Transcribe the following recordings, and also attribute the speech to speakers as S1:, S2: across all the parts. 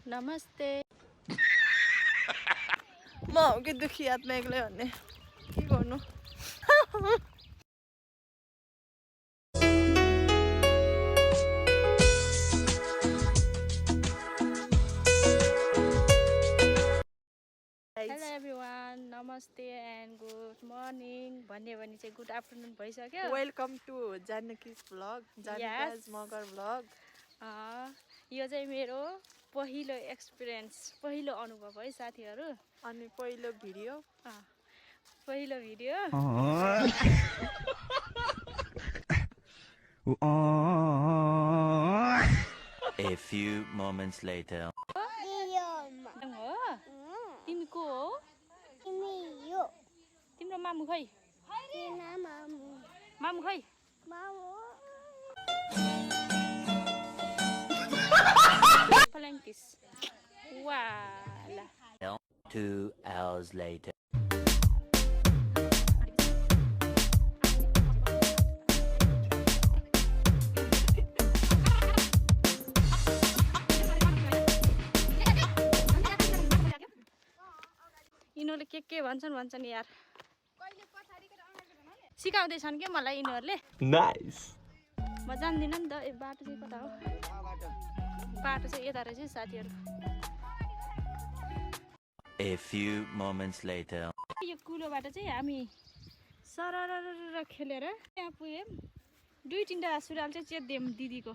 S1: नमस्ते म हो कि दुखी आत्मा एक्लै भन्ने के गर्नु हेलो एभ्रिवान नमस्ते एन्ड गुड मर्निङ भन्ने भने चाहिँ गुड आफ्टरनुन भइसक्यो welcome to Janaki's vlog Janaki's Magar vlog यो चाहिँ मेरो पहिलो एक्सपिरियन्स पहिलो अनुभव है साथीहरु अनि पहिलो video
S2: A few moments later.
S1: तिमी को हो तिम्रो मामु खै मामु खै Phalanx. Voila.
S2: 2 hours later.
S1: यिनीहरूले के भन्छन् यार सिकाउँदैछन् के मलाई यिनीहरूले
S3: नाइस
S1: म जान्दिनँ नि त ए बाटो चाहिँ कता हो बाटो चाहिँ यता रहेछ साथीहरु
S2: A few moments later.
S1: यो कुलोबाट चाहिँ हामी सरररर खेलेर त्यहाँ पुग्यौं दुई तीनटा सुराल चाहिँ चेद्यौं दिदीको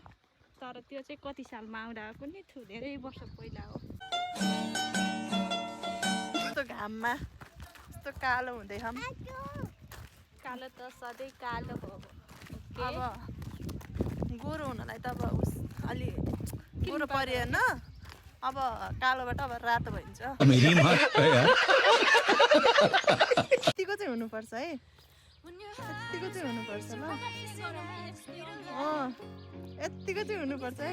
S1: तर त्यो चाहिँ कति सालमा आउँदा पनि धेरै वर्ष पहिला हो यस्तो घाममा यस्तो कालो हुँदै हम कालो त सधैँ कालो हो अब गोरो हुनलाई त अब अलि गोरो परिएन अब कालोबाट अब रातो भइन्छ यतिको चाहिँ हुनुपर्छ है यतिको चाहिँ हुनुपर्छ ल यतिको चाहिँ हुनुपर्छ है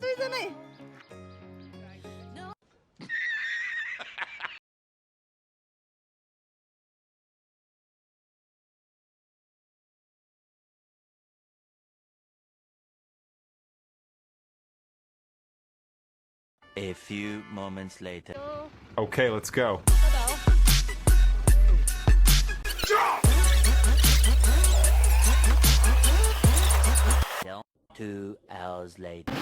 S1: दुईजनै
S2: A few moments later.
S3: Okay, let's go.
S2: 2 hours later.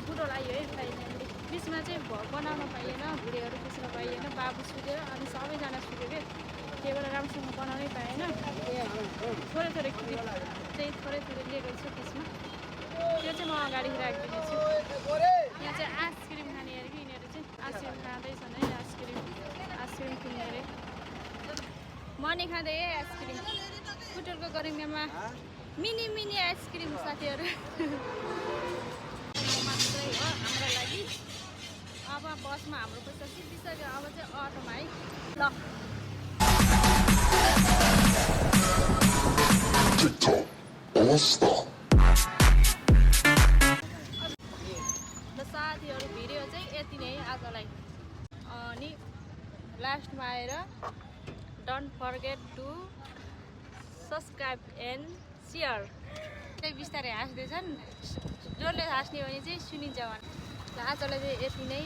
S1: बुढोलाई यही पाइएन बिचमा चाहिँ बनाउन पाइएन भुँडीहरू पुस्न पाइएन बाबु सुत्यो अनि सबैजना सुत्यो के त्यही भएर राम्रोसँग बनाउनै पाएन थोरै थोरै क्लिप चाहिँ थोरै लिएको छु त्यसमा त्यो चाहिँ म अगाडि राखिदिनेछु यहाँ चाहिँ आइसक्रिम खाने अरे कि यिनीहरू चाहिँ आइसक्रिम खाँदैछन् है आइसक्रिम किन्ने अरे म नि खाँदै है आइसक्रिम स्कुटरको गरिमामा मिनी आइसक्रिम साथीहरु मात्रै हो हाम्रो लागि अब बसमा हाम्रो पैसा सिद्धिसक्यो अब चाहिँ अटोमा है ल साथीहरु भिडियो चाहिँ यति नै आजलाई अनि लास्टमा आएर don't forget to subscribe and share चाहिँ बिस्तारै हाँस्दैछन् जसले हाँस्ने भने चाहिँ सुनिन्छ भने आजलाई चाहिँ यति नै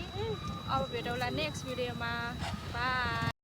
S1: अब भेटौँला नेक्स्ट भिडियोमा बाई